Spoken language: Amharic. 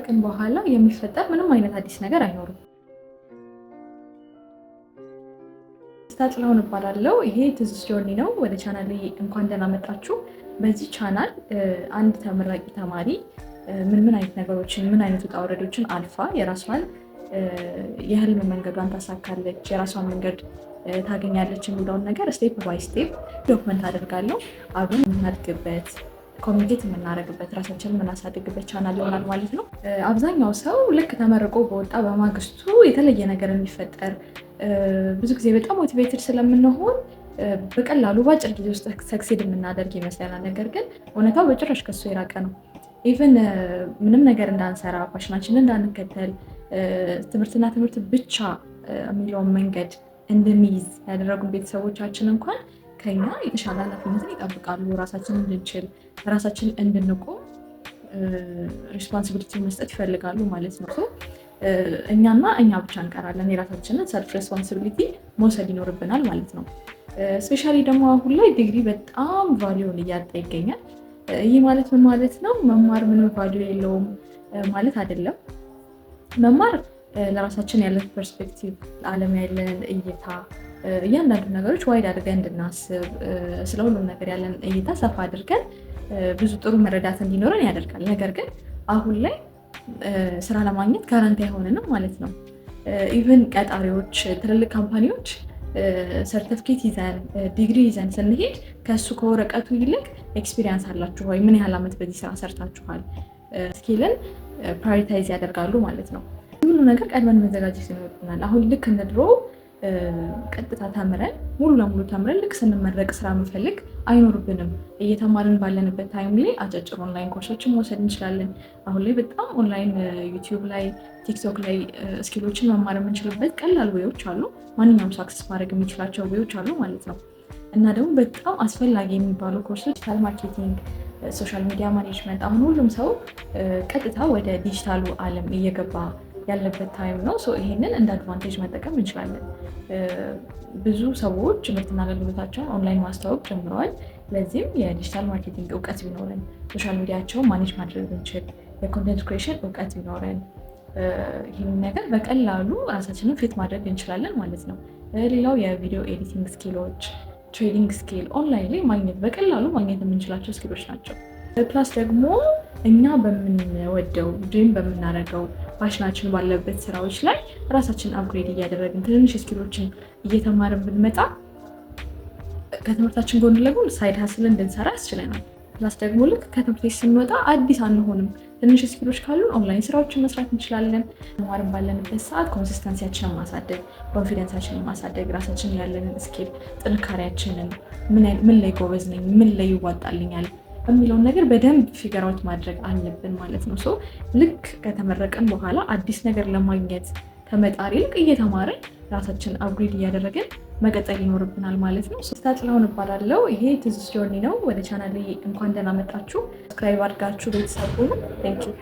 ከተመረቅን በኋላ የሚፈጠር ምንም አይነት አዲስ ነገር አይኖርም። ስታጥላውን እባላለሁ። ይሄ ትዝስ ጆርኒ ነው። ወደ ቻናሌ እንኳን ደህና መጣችሁ። በዚህ ቻናል አንድ ተመራቂ ተማሪ ምን አይነት ነገሮችን ምን አይነት ውጣ ውረዶችን አልፋ የራሷን የህልም መንገዷን ታሳካለች፣ የራሷን መንገድ ታገኛለች የሚለውን ነገር ስቴፕ ባይ ስቴፕ ዶክመንት አደርጋለሁ። አብረን የምናድግበት ኮሚኒኬት የምናደርግበት ራሳችንን የምናሳድግበት ቻናል ይሆናል ማለት ነው። አብዛኛው ሰው ልክ ተመርቆ በወጣ በማግስቱ የተለየ ነገር የሚፈጠር ብዙ ጊዜ በጣም ሞቲቬትድ ስለምንሆን በቀላሉ በአጭር ጊዜ ውስጥ ሰክሴድ የምናደርግ ይመስለናል። ነገር ግን እውነታው በጭራሽ ከሱ የራቀ ነው። ኢቨን ምንም ነገር እንዳንሰራ ፓሽናችንን እንዳንከተል ትምህርትና ትምህርት ብቻ የሚለውን መንገድ እንድንይዝ ያደረጉን ቤተሰቦቻችን እንኳን ከኛ የተሻለ ኃላፊነትን ይጠብቃሉ። ራሳችንን እንድንችል ራሳችንን እንድንቆም ሪስፖንሲቢሊቲ መስጠት ይፈልጋሉ ማለት ነው። እኛና እኛ ብቻ እንቀራለን። የራሳችንን ሰልፍ ሬስፖንሲቢሊቲ መውሰድ ይኖርብናል ማለት ነው። ስፔሻሊ ደግሞ አሁን ላይ ዲግሪ በጣም ቫሊዩን እያጣ ይገኛል። ይህ ማለት ምን ማለት ነው? መማር ምንም ቫሊዩ የለውም ማለት አይደለም። መማር ለራሳችን ያለን ፐርስፔክቲቭ፣ ለዓለም ያለን እይታ፣ እያንዳንዱ ነገሮች ዋይድ አድርገን እንድናስብ፣ ስለ ሁሉም ነገር ያለን እይታ ሰፋ አድርገን ብዙ ጥሩ መረዳት እንዲኖረን ያደርጋል። ነገር ግን አሁን ላይ ስራ ለማግኘት ጋራንቲ አይሆንንም ማለት ነው። ኢቨን ቀጣሪዎች፣ ትልልቅ ካምፓኒዎች ሰርቲፊኬት ይዘን ዲግሪ ይዘን ስንሄድ ከእሱ ከወረቀቱ ይልቅ ኤክስፒሪየንስ አላችሁ ወይ፣ ምን ያህል ዓመት በዚህ ስራ ሰርታችኋል፣ ስኪልን ፕራዮሪታይዝ ያደርጋሉ ማለት ነው። ሁሉ ነገር ቀድመን መዘጋጀት ይኖርብናል። አሁን ልክ እንደ ድሮ ቀጥታ ተምረን ሙሉ ለሙሉ ተምረን ልክ ስንመረቅ ስራ መፈልግ አይኖርብንም። እየተማርን ባለንበት ታይም ላይ አጫጭር ኦንላይን ኮርሶችን መውሰድ እንችላለን። አሁን ላይ በጣም ኦንላይን ዩቲዩብ ላይ፣ ቲክቶክ ላይ ስኪሎችን መማር የምንችልበት ቀላል ዌዎች አሉ። ማንኛውም ሰው አክሰስ ማድረግ የሚችላቸው ዌዎች አሉ ማለት ነው። እና ደግሞ በጣም አስፈላጊ የሚባሉ ኮርሶች ዲጂታል ማርኬቲንግ፣ ሶሻል ሚዲያ ማኔጅመንት። አሁን ሁሉም ሰው ቀጥታ ወደ ዲጂታሉ ዓለም እየገባ ያለበት ታይም ነው። ይሄንን እንደ አድቫንቴጅ መጠቀም እንችላለን። ብዙ ሰዎች ምርትና አገልግሎታቸውን ኦንላይን ማስተዋወቅ ጀምረዋል። ለዚህም የዲጂታል ማርኬቲንግ እውቀት ቢኖረን፣ ሶሻል ሚዲያቸውን ማኔጅ ማድረግ ብንችል፣ የኮንተንት ክሬሽን እውቀት ቢኖረን ይህን ነገር በቀላሉ ራሳችንን ፊት ማድረግ እንችላለን ማለት ነው። ሌላው የቪዲዮ ኤዲቲንግ ስኪሎች፣ ትሬዲንግ ስኪል ኦንላይን ላይ በቀላሉ ማግኘት የምንችላቸው ስኪሎች ናቸው። ፕላስ ደግሞ እኛ በምንወደው ድሪም በምናደርገው ፓሽናችን ባለበት ስራዎች ላይ ራሳችንን አፕግሬድ እያደረግን ትንንሽ ስኪሎችን እየተማርን ብንመጣ ከትምህርታችን ጎን ለጎን ሳይድ ሀስል እንድንሰራ ያስችለናል። ፕላስ ደግሞ ልክ ከትምህርት ቤት ስንወጣ አዲስ አንሆንም። ትንሽ ስኪሎች ካሉን ኦንላይን ስራዎችን መስራት እንችላለን። ተማርን ባለንበት ሰዓት ኮንሲስተንሲያችንን ማሳደግ፣ ኮንፊደንሳችንን ማሳደግ፣ ራሳችንን ያለንን ስኪል ጥንካሬያችንን ምን ላይ ጎበዝ ነኝ፣ ምን ላይ ይዋጣልኛል የሚለውን ነገር በደንብ ፊገር አውት ማድረግ አለብን ማለት ነው። ልክ ከተመረቅን በኋላ አዲስ ነገር ለማግኘት ከመጣር ይልቅ እየተማርን ራሳችን አፕግሬድ እያደረግን መቀጠል ይኖርብናል ማለት ነው። ስታጥላውን እባላለሁ። ይሄ ትዝስ ጆርኒ ነው። ወደ ቻናሌ እንኳን ደህና መጣችሁ። ሰብስክራይብ አድርጋችሁ ቤተሰብ ሁኑ። ቴንኪው